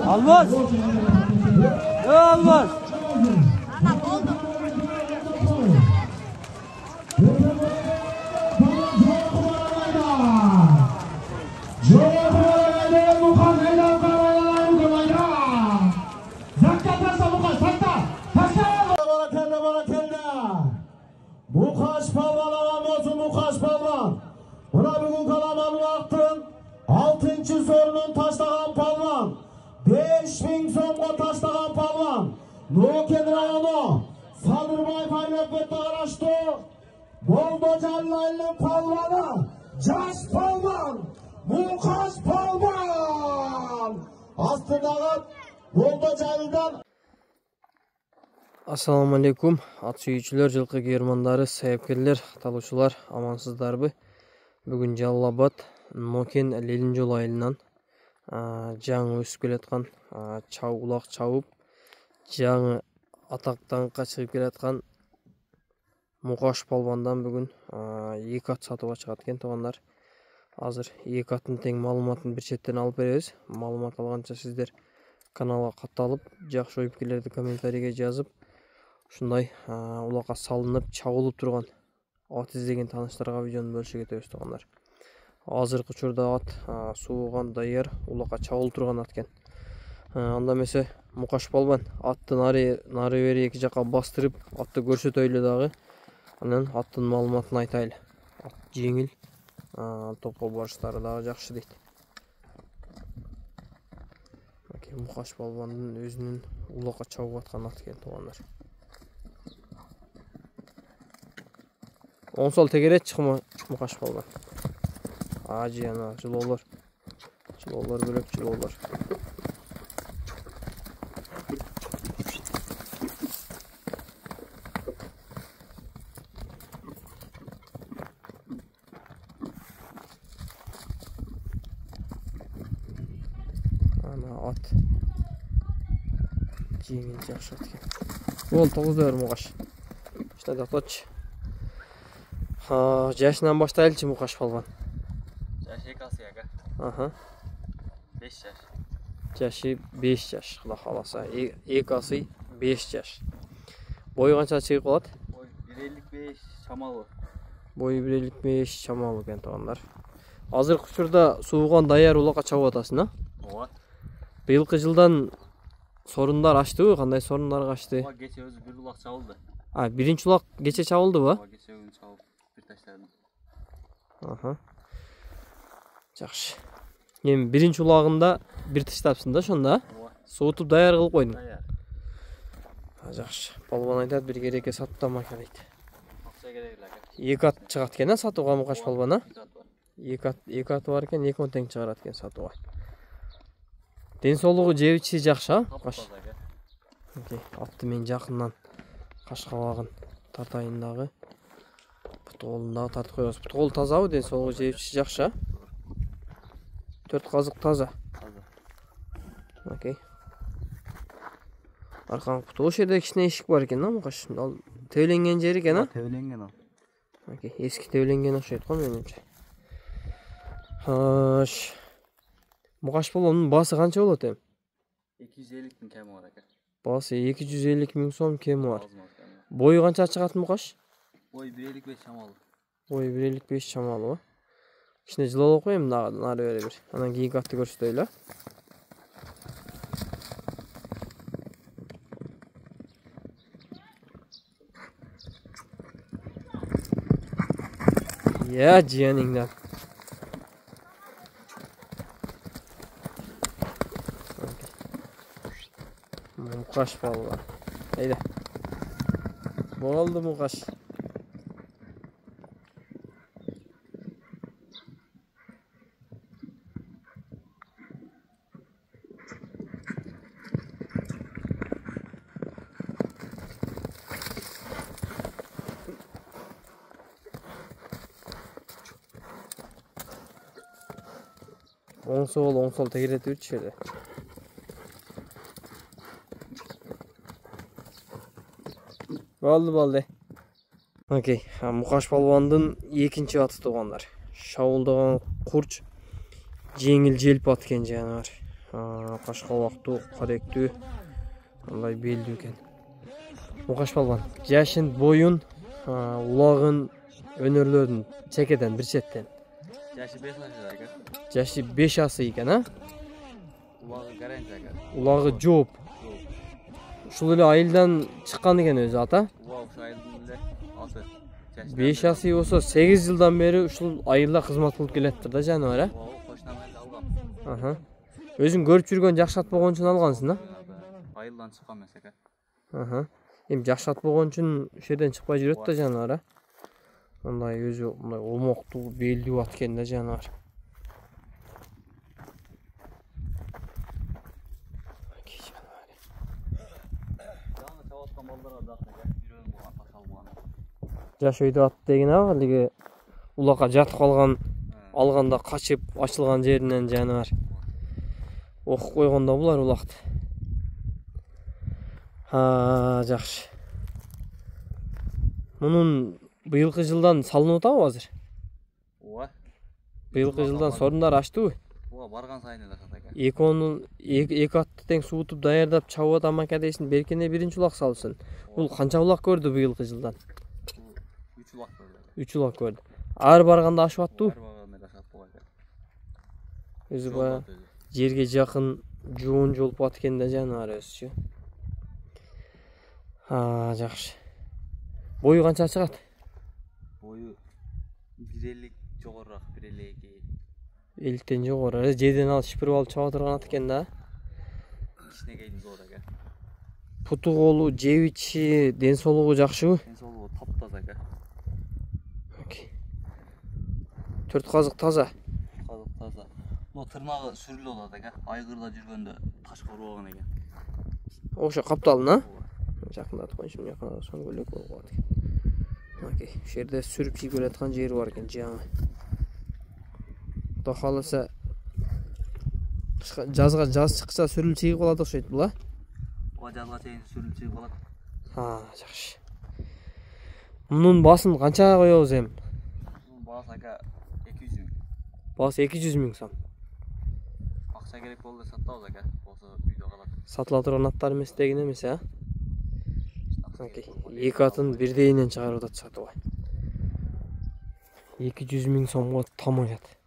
Almaz. Ne almaz? Mukaş Palvan avamozun Mukaş Palvan. Buna bugün kalaman vaktın 6. sorunun taşlagan Palvan. 5000 so'mga taşlagan Palvan. Nuken rayonu Sadırbayev Aybek'te araştı. Boldocanlaylı Palvanı Caş Palvan. Mukaş Palvan. Astırdağı Boldocanlı'dan. Assalamu alaikum. At sүйүүчүлөр, жылкы германдары, сайыпкерлер, талуучулар, амансыздарбы? Бүгүн Жалал-Абад, Нокен Лелин жол айылынан жаңы өсүп келаткан, улак чабып, жаңы атактанга чыгып келаткан Мукаш Палвандан бүгүн 2 ат сатууга чыгат экен туугандар. Азыр 2 аттын тең маалыматын бир четтен алып беребиз. Маалымат алганча сиздер каналга катталып, жакшы ой пикирлерди комментарийге жазып, ушундай улакка салынып, чабылып турган ат издеген тааныштарга видеону бөлүшүп кетебиз туугандар. Азыркы учурда ат сууган даяр, улакка чабылып турган ат экен. Анда эмесе Мукаш Палван атты нары бери эки жакка бастырып, атты көрсөтөйлү дагы. Анан аттын маалыматын айтайлы. Ат жеңил, топко барыштары дагы жакшы дейт. Мукаш Палвандын өзүнүн улакка чабып аткан аты экен туугандар. Он сол тегерет чыкма Мукаш Палван. Жана жылоолор. Жылоолор бөлөк жылоолор. Ана ат. Жеңил жакшы ат экен. Ол 9 дәвер Мукаш. Ушта токточу. Жашынан баштайлычы Мукаш Палван. Жашы 2 асы яга. 5 жаш. Жашы 5 жаш, Кудай кааласа. 2 асы 5 жаш. Бою канча чыгып калат? Бой 1.55 чамалы. Бою 1.55 чамалы экен туугандар. Азыркы учурда сууган даяр улакка чабып атасың, а? Ооба. Быйылкы жылдан сорундар ачтыбы? Кандай сорундар ачты? Ооба, кече өзү бир улак чабылды. Биринчи улак кече чабылдыбы? Ооба, кече күн чабып бир таштадым. Жакшы. Эми биринчи улагында бир таштапсың да ошондо, Ооба. суутуп даяр кылып койдуң. Даяр. Жакшы. Палван айтат, бир керекке саттама керек. Акча керек эле. 2 ат чыгат экен, сатууга Мукаш Палван, а? 2 ат бар. 2 аты бар экен, 2 мың тең чыгарат экен сатууга. Ден соолугу жебичи жакшы, а? Мукаш. Атты мен жакындан кашкабагын тартайын дагы. Путголун дагы тартып коебуз. Путгол тазабы, ден соолугу жебичи жакшы, а? 4 казык таза. Окей. Аркан путгол ошо жерде кичине эшик бар экен, а Мукаш? Ал тебеленген жери экен, а? Тебеленген ал. Окей, эски тебеленген окшойт го менимче. Мукаш Палвандын баасы канча болот эми? 250 миң кеми бар экен. Баасы 250 миң сом кеми бар. Бою канча чыгат Мукаш? Бой 1.55 чамалы. Бою 1.55 чамалы, ба? Кичине жылоолоп коем дагы нары бери бир. Анан кийинки атты көрсөтөйлү. Я жияныңдан. Мукаш Палван. Eyde. Болду Мукаш. Оң сол тегеретип жүрчү эле. Balды. Окей. Мукаш палвандын экинчи аты тугандар. Шабуылдаган курч жеңил желп ат экен жаныбар. Кашкабактуу, каректүү, мындай белдүү экен. Мукаш палван жашын, боюн, улагын, өнөрлөрүн чекеден бир четтен. Жашы 5 аса экен. Жашы 5 асы экен, а? Улагы гарантия экен. Улагы жооп. Ушул эле айылдан чыккан экен өзү ата. Улаг ушу айылдын эле аты. 5 асы болсо 8 жылдан бери ушул айылда кызмат кылып келеттир да жаныбар, а? Кошунан айылда алгам. Өзүң көрүп жүргөн жакшы ат болгон үчүн алгансың да? Айылдан чыккан эмес экен. Эми жакшы ат болгон үчүн ушул жерден чыкпай жүрөт да жаныбар, а? Мындай өзү мындай олмоктуу, белдүү ат экен да жаныбар. Жаш өйдө ат деген алиги улакка жатып калган, алганда качып ачылган жеринен жаныбар. Окуп койгондо булар улакты. Жакшы. Мунун быйылкы жылдан салынып атабы азыр? Ооба. Быйылкы жылдан сорундар ачтыбы? Ооба, барган сайын эле ашат экен. Эки атты тең суутуп даярдап чабып атам ака дейсин, беркине биринчи улак салсын. Бул канча улак көрдү быйылкы жылдан? 3 улак көрдү. 3 улак көрдү. Ар барганда ашып аттыбы? Ар барганда эле ашат болгон экен. Өзү бая жерге жакын жоон жолуп ат экен да жаныбар өзүчү. Жакшы. Бою канча чыгат? Бою 1.50 жогорураак, 1.52. 50тен жогору. Жерден алып шипирип алып чаба турган ат экен да. Кичинекейдин зор экен. Путу колу, жебичи, ден соолугу жакшыбы? Ден соолугу таптаза экен. 4 казык таза. Казык таза. Бул тырнагы сүрүлүп атат экен. Айгырда жүргөндө ташка урбаган экен. Ошо капталын, а? Жакындатып коюшум, жакында соңгөлөк болуп калат экен. Окей, ушул жерде сүрүп жеп келаткан жери бар экен, жаңы. Кудай кааласа жаз чыкса сүрүлүп чыгып калат окшойт бул, а? Ооба, жазга чейин сүрүлүп чыгып калат. Жакшы. Мунун баасын канчага коебуз эми? Мунун баасы ака 200 000. Баасы 200 000 сом. Акча керек болду сатабыз ака. Болсо үйдө калат. Сатыла турган аттар эмес деген эмес, а? Окей. Эки атын бирдейинен чыгарып атат сатууга. 200 000 сомго там аят.